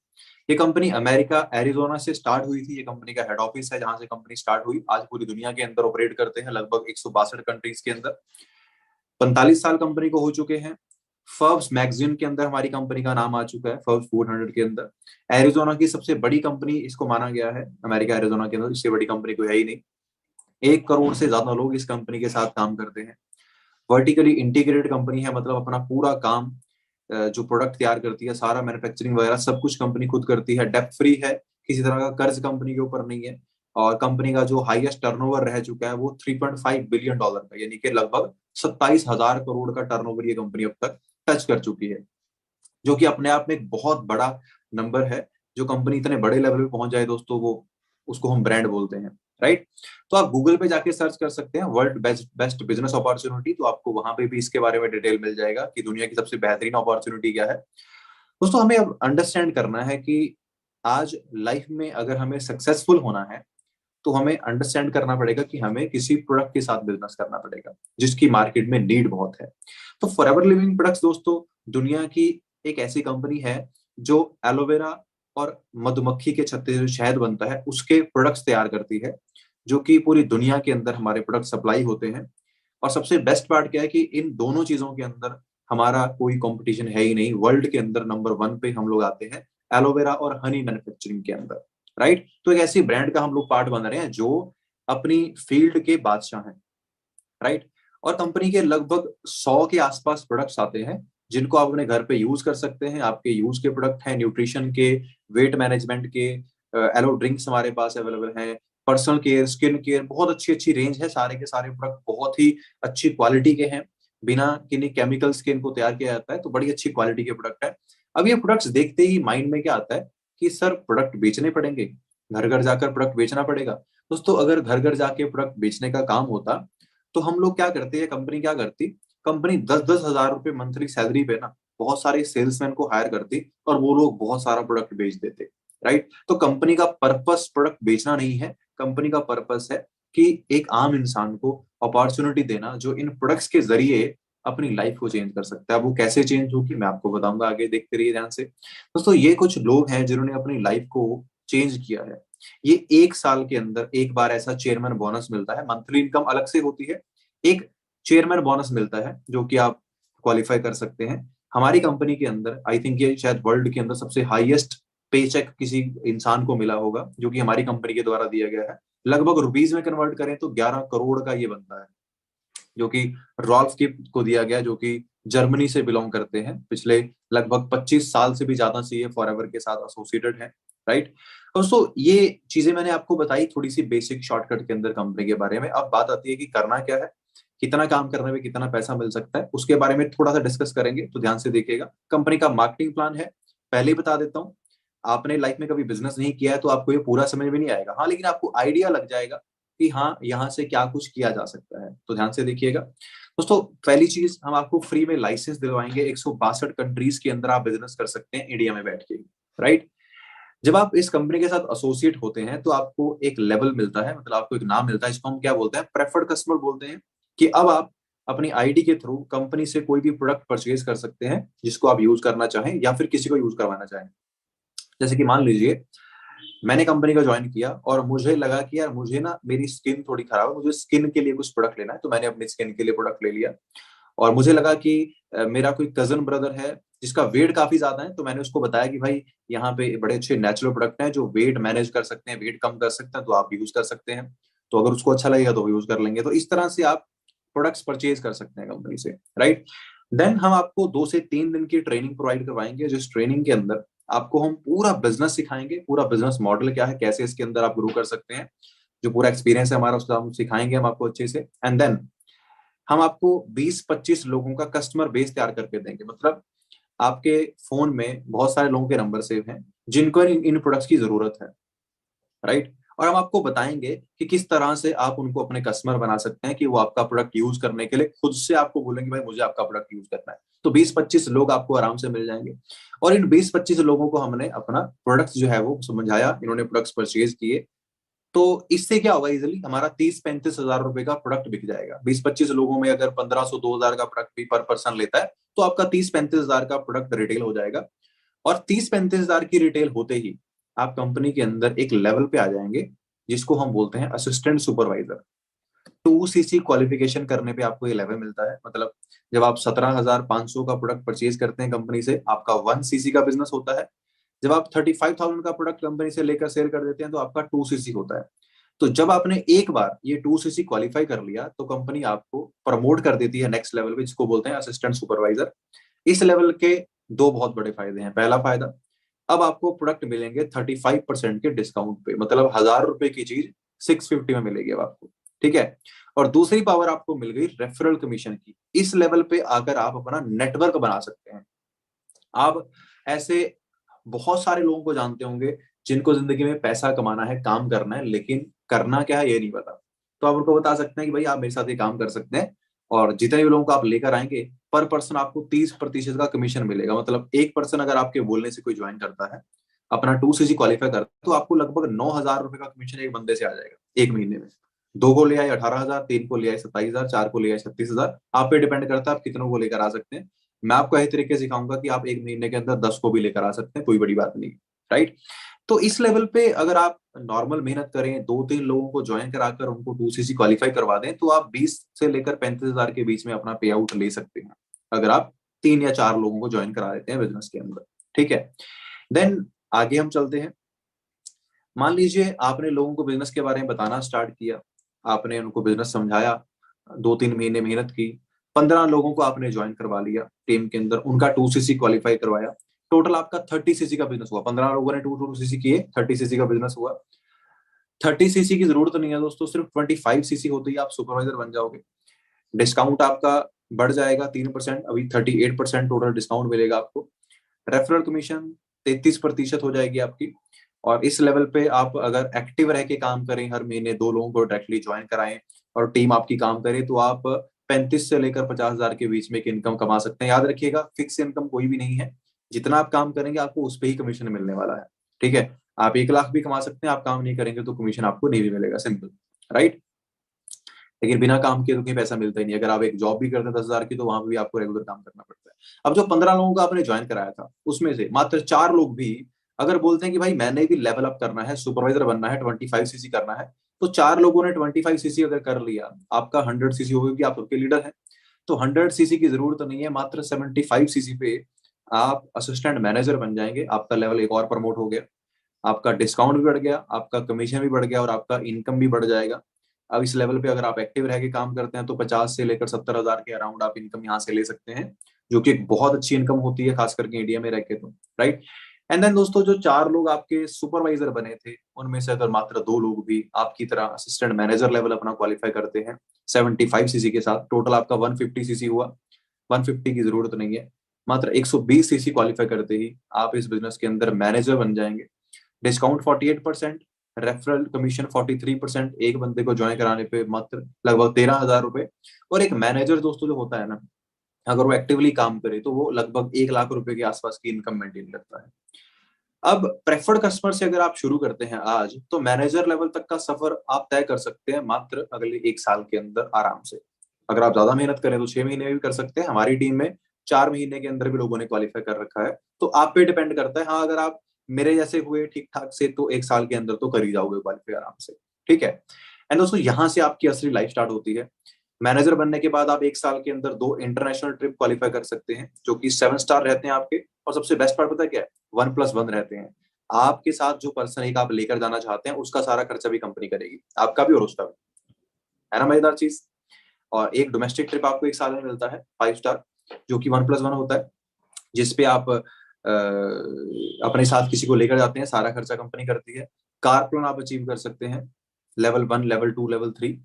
ये कंपनी अमेरिका एरिजोना से स्टार्ट हुई थी। ये कंपनी का हेड ऑफिस है जहां से कंपनी स्टार्ट हुई। आज पूरी दुनिया के अंदर ऑपरेट करते हैं लगभग 162 कंट्रीज के अंदर। 45 साल कंपनी को हो चुके हैं। फर्ब्स मैगजीन के अंदर हमारी कंपनी का नाम आ चुका है, फर्ब्स 400 के अंदर। एरिजोना की सबसे बड़ी कंपनी इसको माना गया है अमेरिका एरिजोना के अंदर, इससे बड़ी कंपनी कोई है ही नहीं। 1 करोड़ से ज्यादा लोग इस कंपनी के साथ काम करते हैं। वर्टिकली इंटीग्रेटेड कंपनी है, मतलब अपना पूरा काम जो प्रोडक्ट तैयार करती है, सारा मैन्युफैक्चरिंग वगैरह सब कुछ कंपनी खुद करती है। डेप्ट फ्री है, किसी तरह का कर्ज कंपनी के ऊपर नहीं है। और कंपनी का जो हाईएस्ट टर्नओवर रह चुका है वो $3.5 बिलियन का, यानी कि लगभग 27,000 करोड़ का टर्नओवर ये कंपनी अब तक टच कर चुकी है, जो कि अपने आप में एक बहुत बड़ा नंबर है। जो कंपनी इतने बड़े लेवल पे पहुंच जाए दोस्तों, वो उसको हम ब्रांड बोलते हैं, राइट। तो आप गूगल पे जाके सर्च कर सकते हैं world best best business opportunity, तो आपको वहां पे भी इसके बारे में डिटेल मिल जाएगा कि दुनिया की सबसे बेहतरीन अपॉर्चुनिटी क्या है। दोस्तों हमें अब अंडरस्टैंड करना है कि आज लाइफ में अगर हमें सक्सेसफुल होना है तो हमें अंडरस्टैंड करना पड़ेगा कि हमें किसी प्रोडक्ट के साथ बिजनेस करना पड़ेगा जिसकी मार्केट में नीड बहुत है। तो फॉरएवर लिविंग प्रोडक्ट्स दोस्तों दुनिया की एक ऐसी कंपनी है जो एलोवेरा और मधुमक्खी के छत्ते से जो शहद बनता है उसके प्रोडक्ट्स तैयार करती है, जो कि पूरी दुनिया के अंदर हमारे प्रोडक्ट सप्लाई होते हैं। और सबसे बेस्ट पार्ट क्या है कि इन दोनों चीजों के अंदर हमारा कोई कंपटीशन है ही नहीं। वर्ल्ड के अंदर नंबर 1 पे हम लोग आते हैं एलोवेरा और हनी मैन्युफैक्चरिंग के अंदर, राइट। तो एक ऐसी ब्रांड का हम लोग पार्ट बन रहे हैं जो अपनी फील्ड के बादशाह हैं, राइट। और कंपनी के लगभग 100 के आसपास प्रोडक्ट्स आते हैं जिनको आप अपने घर पे यूज कर सकते हैं। आपके यूज के प्रोडक्ट हैं, न्यूट्रिशन के, वेट मैनेजमेंट के, एलो ड्रिंक्स हमारे पास अवेलेबल हैं, पर्सनल केयर, स्किन केयर, बहुत अच्छी अच्छी रेंज है। सारे के सारे प्रोडक्ट बहुत ही अच्छी क्वालिटी के हैं, बिना किन्हीं केमिकल्स के इनको तैयार किया जाता है, तो बड़ी अच्छी क्वालिटी के प्रोडक्ट है। अब ये प्रोडक्ट्स देखते ही माइंड में क्या आता है कि सर प्रोडक्ट बेचने पड़ेंगे, घर घर जाकर प्रोडक्ट बेचना पड़ेगा। दोस्तों अगर घर घर जाके प्रोडक्ट बेचने का काम होता तो हम लोग क्या करते हैं, कंपनी क्या करती, कंपनी 10-10 हजार रुपए मंथली सैलरी पे ना बहुत सारे सेल्समैन को हायर करती और वो लोग बहुत सारा प्रोडक्ट बेच देते, राइट। तो कंपनी का पर्पस प्रोडक्ट बेचना नहीं है, कंपनी का पर्पस है कि एक आम इंसान को अपॉर्चुनिटी देना जो इन प्रोडक्ट्स के जरिए अपनी लाइफ को चेंज कर सकता है। वो कैसे चेंज होगी मैं आपको बताऊंगा आगे, देखते रहिए ध्यान से। दोस्तों ये कुछ लोग हैं जिन्होंने अपनी लाइफ को चेंज किया है। ये 1 साल के अंदर एक बार ऐसा चेयरमैन बोनस मिलता है, मंथली इनकम अलग से होती है, एक चेयरमैन बोनस मिलता है जो कि आप क्वालिफाई कर सकते हैं। हमारी कंपनी के अंदर आई थिंक ये शायद वर्ल्ड के अंदर सबसे हाईएस्ट पे चेक किसी इंसान को मिला होगा, जो कि हमारी कंपनी के द्वारा दिया गया है। लगभग रुपीज में कन्वर्ट करें तो 11 करोड़ का ये बनता है, जो कि रॉल्फ किप को दिया गया, जो कि जर्मनी से बिलोंग करते हैं। पिछले लगभग 25 साल से भी ज्यादा से ये फॉरएवर के साथ एसोसिएटेड है, राइट। दोस्तों ये चीजें मैंने आपको बताई थोड़ी सी बेसिक शॉर्टकट के अंदर कंपनी के बारे में। अब बात आती है कि करना क्या है, कितना काम करने में कितना पैसा मिल सकता है, उसके बारे में थोड़ा सा डिस्कस करेंगे, तो ध्यान से देखिएगा। कंपनी का मार्केटिंग प्लान है, पहले ही बता देता हूँ। आपने लाइफ में कभी बिजनेस नहीं किया है तो आपको ये पूरा समझ में नहीं आएगा, हाँ, लेकिन आपको आइडिया लग जाएगा कि हाँ यहाँ से क्या कुछ किया जा सकता है, तो ध्यान से देखिएगा। दोस्तों पहली चीज, हम आपको फ्री में लाइसेंस दिलवाएंगे। 162 कंट्रीज के अंदर आप बिजनेस कर सकते हैं इंडिया में बैठ के, राइट। जब आप इस कंपनी के साथ एसोसिएट होते हैं तो आपको एक लेवल मिलता है, मतलब आपको एक नाम मिलता है, इसको हम क्या बोलते हैं, प्रेफर्ड कस्टमर बोलते हैं। कि अब आप अपनी आईडी के थ्रू कंपनी से कोई भी प्रोडक्ट परचेज कर सकते हैं जिसको आप यूज करना चाहें या फिर किसी को यूज करवाना चाहें। जैसे कि मान लीजिए मैंने कंपनी को ज्वाइन किया और मुझे लगा कि यार मुझे ना मेरी स्किन थोड़ी खराब है, मुझे स्किन के लिए कुछ प्रोडक्ट लेना है, तो मैंने अपनी स्किन के लिए प्रोडक्ट ले लिया। और मुझे लगा कि मेरा कोई कजन ब्रदर है जिसका वेट काफी ज्यादा है, तो मैंने उसको बताया कि भाई यहाँ पे बड़े अच्छे नेचुरल प्रोडक्ट हैं जो वेट मैनेज कर सकते हैं, वेट कम कर सकते हैं, तो आप यूज कर सकते हैं। तो अगर उसको अच्छा लगेगा तो वो यूज कर लेंगे। तो इस तरह से आप प्रोडक्ट्स परचेज कर सकते हैं कंपनी से, राइट। देन हम आपको 2 से 3 दिन की ट्रेनिंग प्रोवाइड करवाएंगे, जिस ट्रेनिंग के अंदर आपको हम पूरा बिजनेस सिखाएंगे, पूरा बिजनेस मॉडल क्या है, कैसे इसके अंदर आप ग्रो कर सकते हैं। जो पूरा एक्सपीरियंस है हमारा उसका हम सिखाएंगे हम आपको अच्छे से। एंड देन हम आपको 20-25 लोगों का कस्टमर बेस तैयार करके देंगे। मतलब आपके फोन में बहुत सारे लोगों के नंबर सेव हैं जिनको इन प्रोडक्ट्स की जरूरत है, राइट। और हम आपको बताएंगे कि किस तरह से आप उनको अपने कस्टमर बना सकते हैं कि वो आपका प्रोडक्ट यूज करने के लिए खुद से आपको बोलेंगे भाई मुझे आपका प्रोडक्ट यूज करना है। तो 20-25 लोग आपको आराम से मिल जाएंगे। और इन 20-25 लोगों को हमने अपना प्रोडक्ट जो है वो समझाया, इन्होंने प्रोडक्ट्स परचेज किए। तो इससे क्या होगा, इजिली हमारा 30-35 हजार रुपए का प्रोडक्ट बिक जाएगा। 20-25 लोगों में अगर 1500-2000 का प्रोडक्ट भी पर पर्सन लेता है तो आपका 30-35 हजार का प्रोडक्ट रिटेल हो जाएगा। और 30-35 हजार की रिटेल होते ही आप कंपनी के अंदर एक लेवल पे आ जाएंगे जिसको हम बोलते हैं असिस्टेंट सुपरवाइजर। 2 सीसी क्वालिफिकेशन करने पे आपको ये लेवल मिलता है। मतलब जब आप 17,500 का प्रोडक्ट परचेज करते हैं कंपनी से, आपका 1 सीसी का बिजनेस होता है। जब आप 35,000 का प्रोडक्ट कंपनी से लेकर सेल कर देते हैं तो आपका 2 सीसी होता है। तो जब आपने एक बार ये 2 सीसी क्वालिफाई कर लिया तो कंपनी आपको प्रमोट कर देती है नेक्स्ट लेवल पे, जिसको बोलते हैं असिस्टेंट सुपरवाइजर। इस लेवल के दो बहुत बड़े फायदे हैं। पहला फायदा, अब आपको प्रोडक्ट मिलेंगे 35% के डिस्काउंट पे, मतलब 1,000 रुपए की चीज 650 में मिलेगी अब आपको। ठीक है। और दूसरी पावर आपको मिल गई रेफरल कमीशन की। इस लेवल पे आकर आप अपना नेटवर्क बना सकते हैं। आप ऐसे बहुत सारे लोगों को जानते होंगे जिनको जिंदगी में पैसा कमाना है, काम करना है, लेकिन करना क्या है ये नहीं पता। तो आप उनको बता सकते हैं कि भाई आप मेरे साथ ये काम कर सकते हैं, और जितने भी लोगों को आप लेकर आएंगे पर पर्सन आपको 30% का कमीशन मिलेगा। मतलब एक पर्सन अगर आपके बोलने से कोई ज्वाइन करता है, अपना 2 सीसी क्वालिफाई करता है, तो आपको लगभग 9,000 रुपए का कमीशन एक बंदे से आ जाएगा एक महीने में। दो को ले आए 18,000, तीन को ले आए 27,000, चार को ले आए 36,000। आप पे डिपेंड करता है आप कितनों को लेकर आ सकते हैं। मैं आपको यही तरीके सिखाऊंगा कि आप एक महीने के अंदर 10 को भी लेकर आ सकते हैं, कोई बड़ी बात नहीं। राइट। तो इस लेवल पे अगर आप नॉर्मल मेहनत करें, 2-3 लोगों को ज्वाइन कराकर उनको 2 सीसी क्वालिफाई करवा दें, तो आप 20 से लेकर 35,000 के बीच में अपना पे आउट ले सकते हैं, अगर आप 3 या 4 लोगों को ज्वाइन करा देते हैं बिजनेस के अंदर। ठीक है। देन आगे हम चलते हैं। मान लीजिए आपने लोगों को बिजनेस के बारे में बताना स्टार्ट किया, आपने उनको बिजनेस समझाया, 2-3 महीने मेहनत की, 15 लोगों को आपने ज्वाइन करवा लिया टीम के अंदर, उनका 2 सीसी क्वालिफाई करवाया, टोटल आपका 30 सीसी का बिजनेस हुआ। 15 लोगों ने 2-2 सीसी किए, 30 सीसी का बिजनेस हुआ। 30 सीसी की जरूरत नहीं है दोस्तों, सिर्फ 25 सीसी होती है, आप सुपरवाइजर बन जाओगे। डिस्काउंट आपका बढ़ जाएगा 3%, अभी 38% टोटल डिस्काउंट मिलेगा आपको। रेफरल कमीशन 33% हो जाएगी आपकी। और इस लेवल पे आप अगर एक्टिव रह के काम करें, हर महीने 2 लोगों को डायरेक्टली ज्वाइन कराएं और टीम आपकी काम करे, तो आप 35 से लेकर 50,000 के बीच में एक इनकम कमा सकते हैं। याद रखिएगा, फिक्स इनकम कोई भी नहीं है, जितना आप काम करेंगे आपको उस पर ही कमीशन मिलने वाला है। ठीक है। आप 1 लाख भी कमा सकते हैं, आप काम नहीं करेंगे तो कमीशन आपको नहीं भी मिलेगा, सिंपल। राइट। लेकिन बिना काम किए तो कहीं पैसा मिलता ही नहीं। अगर आप एक जॉब भी करते हैं 10,000 की, तो वहां पे भी आपको रेगुलर काम करना पड़ता है। अब जो 15 लोगों को आपने ज्वाइन कराया था, उसमें से मात्र 4 लोग भी अगर बोलते हैं कि भाई मैंने भी लेवल अप करना है, सुपरवाइजर बनना है, 25 सीसी करना है, तो 4 लोगों ने 25 सीसी अगर कर लिया, आपका 100 सीसी हो गई, आप सबके लीडर हैं। तो 100 सीसी की जरूरत नहीं है, मात्र 75 सीसी पे आप असिस्टेंट मैनेजर बन जाएंगे, आपका लेवल एक और प्रमोट हो गया, आपका डिस्काउंट भी बढ़ गया, आपका कमीशन भी बढ़ गया, और आपका इनकम भी बढ़ जाएगा। अब इस लेवल पे अगर आप एक्टिव रह के काम करते हैं तो 50 से लेकर 70,000 के अराउंड आप इनकम यहाँ से ले सकते हैं, जो कि एक बहुत अच्छी इनकम होती है, खास करके इंडिया में रह के। तो राइट। एंड देन दोस्तों, जो 4 लोग आपके सुपरवाइजर बने थे, उनमें से अगर मात्र 2 लोग भी आपकी तरह असिस्टेंट मैनेजर लेवल अपना क्वालिफाई करते हैं 75 सीसी के साथ, टोटल आपका 150 सीसी हुआ। 150 की जरूरत नहीं है, मात्र 120 सीसी क्वालिफाई करते ही आप इस बिजनेस के अंदर मैनेजर बन जाएंगे। डिस्काउंट 48%, रेफरल कमीशन 43%, एक बंदे को ज्वाइन कराने पे मात्र लगभग 13,000 रुपए। और एक मैनेजर दोस्तों जो होता है ना, अगर वो एक्टिवली काम करे तो वो लगभग 1 लाख रुपए के आसपास की इनकम मेंटेन करता है। अब प्रेफर्ड कस्टमर से अगर आप शुरू करते हैं आज, तो मैनेजर लेवल तक का सफर आप तय कर सकते हैं मात्र अगले 1 साल के अंदर आराम से। अगर आप ज्यादा मेहनत करें तो 6 महीने में भी कर सकते हैं। हमारी टीम में 4 महीने के अंदर भी लोगों ने क्वालिफाई कर रखा है। तो आप पे डिपेंड करता है। हाँ, अगर आप मेरे जैसे हुए ठीक ठाक से, तो 1 साल के अंदर तो कर ही जाओगे क्वालिफाई आराम से। ठीक है। एंड दोस्तों, यहाँ से आपकी असली लाइफ स्टार्ट होती है। मैनेजर बनने के बाद आप 1 साल के अंदर 2 इंटरनेशनल ट्रिप क्वालिफाई कर सकते हैं, जो कि 7 स्टार रहते हैं आपके। और सबसे बेस्ट पार्ट पता है क्या है? 1+1 रहते हैं। आपके साथ जो पर्सन एक आप लेकर जाना चाहते हैं, उसका सारा खर्चा भी कंपनी करेगी, आपका भी और उसका भी। है ना मजेदार चीज। और एक डोमेस्टिक ट्रिप आपको 1 साल में मिलता है, 5 स्टार, जो कि 1+1 होता है, जिसपे आप अपने साथ किसी को लेकर जाते हैं, सारा खर्चा कंपनी करती है। कार प्लान आप अचीव कर सकते हैं, लेवल 1, लेवल 2, लेवल 3।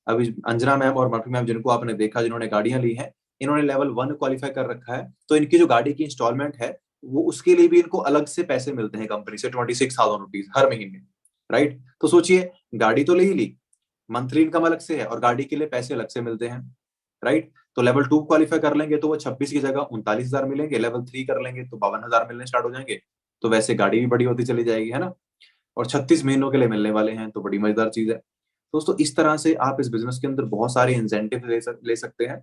अभी अंजना मैम और माफी मैम, जिनको आपने देखा, जिन्होंने गाड़ियां ली हैं, इन्होंने लेवल 1 क्वालिफाई कर रखा है। तो इनकी जो गाड़ी की इंस्टॉलमेंट है, वो उसके लिए भी इनको अलग से पैसे मिलते हैं कंपनी से, 26,000 रुपीज हर महीने। राइट। तो सोचिए, गाड़ी तो ले ही ली, मंथली इनकम अलग से है और गाड़ी के लिए पैसे अलग से मिलते हैं, राइट। तो लेवल 2 क्वालिफाई कर लेंगे तो वो 26 की जगह 39,000 मिलेंगे, लेवल 3 कर लेंगे तो 52,000 मिलने स्टार्ट हो जाएंगे। तो वैसे गाड़ी भी बड़ी होती चली जाएगी, है ना। और 36 महीनों के लिए मिलने वाले हैं, तो बड़ी मजेदार चीज है दोस्तों। इस तरह से आप इस बिजनेस के अंदर बहुत सारे इंसेंटिव ले सकते हैं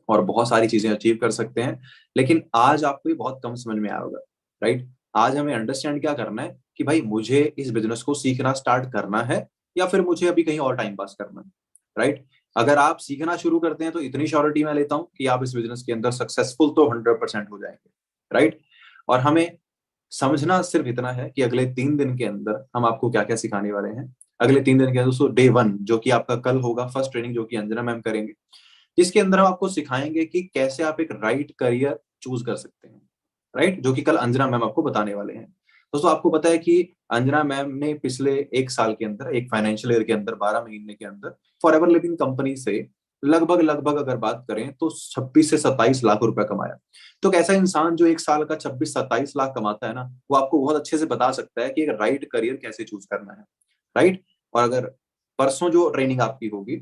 और बहुत सारी चीजें अचीव कर सकते हैं। लेकिन आज आपको ये बहुत कम समझ में आया होगा, राइट। आज हमें अंडरस्टैंड क्या करना है कि भाई मुझे इस बिजनेस को सीखना स्टार्ट करना है या फिर मुझे अभी कहीं और टाइम पास करना है, राइट। अगर आप सीखना शुरू करते हैं तो इतनी श्योरिटी मैं लेता हूं कि आप इस बिजनेस के अंदर सक्सेसफुल तो 100% हो जाएंगे, राइट। और हमें समझना सिर्फ इतना है कि अगले 3 दिन के अंदर हम आपको क्या क्या सिखाने वाले हैं। अगले 3 दिन के अंदर दोस्तों, डे 1 जो कि आपका कल होगा, फर्स्ट ट्रेनिंग जो कि अंजना मैम करेंगे, जिसके अंदर हम आपको सिखाएंगे कि कैसे आप एक राइट करियर चूज कर सकते हैं, राइट, जो कि कल अंजना मैम आपको बताने वाले हैं। दोस्तों आपको पता है कि अंजना मैम ने पिछले 1 साल के अंदर, एक फाइनेंशियल ईयर के अंदर, 12 महीने के अंदर फॉरएवर लिविंग कंपनी से लगभग लगभग अगर बात करें तो 26 से 27 लाख रुपया कमाया। तो एक ऐसा इंसान जो 1 साल का 26-27 लाख कमाता है ना, वो आपको बहुत अच्छे से बता सकता है कि एक राइट करियर कैसे चूज करना है, राइट। और अगर परसों जो ट्रेनिंग आपकी होगी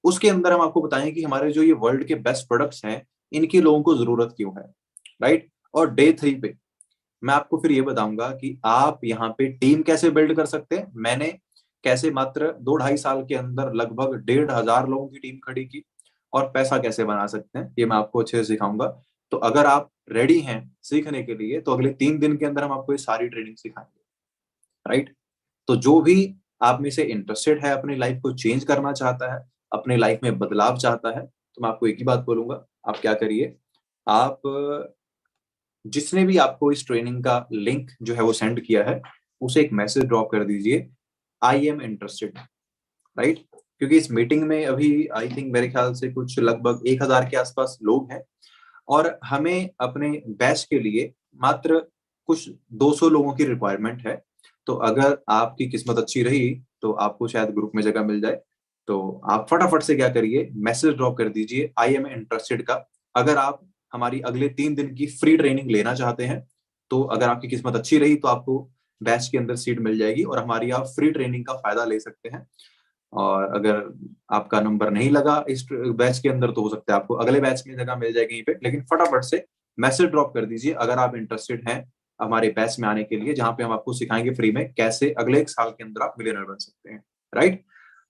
उसके अंदर हम आपको बताएं कि हमारे जो ये वर्ल्ड के बेस्ट प्रोडक्ट्स हैं, इनकी लोगों को जरूरत क्यों है, राइट। और डे 3 पे मैं आपको फिर ये बताऊंगा कि आप यहाँ पे टीम कैसे बिल्ड कर सकते हैं। मैंने कैसे मात्र 2-2.5 साल के अंदर लगभग 1,500 लोगों की टीम खड़ी की और पैसा कैसे बना सकते हैं, ये मैं आपको अच्छे से सिखाऊंगा। तो अगर आप रेडी हैं सीखने के लिए तो अगले 3 दिन के अंदर हम आपको ये सारी ट्रेनिंग सिखाएंगे, राइट। तो जो भी आप में से इंटरेस्टेड है, अपनी लाइफ को चेंज करना चाहता है, अपनी लाइफ में बदलाव चाहता है, तो मैं आपको एक ही बात बोलूंगा, आप क्या करिए, आप जिसने भी आपको इस ट्रेनिंग का लिंक जो है वो सेंड किया है, उसे एक मैसेज ड्रॉप कर दीजिए, आई एम इंटरेस्टेड, राइट। क्योंकि इस मीटिंग में अभी आई थिंक मेरे ख्याल से कुछ लगभग 1,000 के आसपास लोग हैं और हमें अपने बैच के लिए मात्र कुछ 200 लोगों की रिक्वायरमेंट है। तो अगर आपकी किस्मत अच्छी रही तो आपको शायद ग्रुप में जगह मिल जाए। तो आप फटाफट से क्या करिए, मैसेज ड्रॉप कर दीजिए आई एम इंटरेस्टेड का। अगर आप हमारी अगले 3 दिन की फ्री ट्रेनिंग लेना चाहते हैं तो अगर आपकी किस्मत अच्छी रही तो आपको बैच के अंदर सीट मिल जाएगी और हमारी आप फ्री ट्रेनिंग का फायदा ले सकते हैं। और अगर आपका नंबर नहीं लगा इस बैच के अंदर तो हो सकता है आपको अगले बैच में जगह मिल जाए कहीं पे। लेकिन फटाफट से मैसेज ड्रॉप कर दीजिए अगर आप इंटरेस्टेड हैं हमारे बैच में आने के लिए, जहां पे हम आपको सिखाएंगे फ्री में कैसे अगले 1 साल के अंदर आप मिलियनर बन सकते हैं, राइट।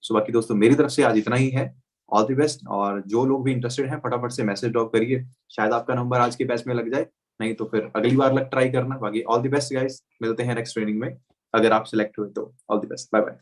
सो बाकी दोस्तों मेरी तरफ से आज इतना ही है। All the best. और जो लोग भी इंटरेस्टेड हैं फटाफट से मैसेज ड्रॉप करिए, शायद आपका नंबर आज के बैच में लग जाए, नहीं तो फिर अगली बार लग ट्राई करना। बाकी ऑल द बेस्ट गाइस, मिलते हैं नेक्स्ट ट्रेनिंग में। अगर आप सिलेक्ट हुए तो all the best, bye bye.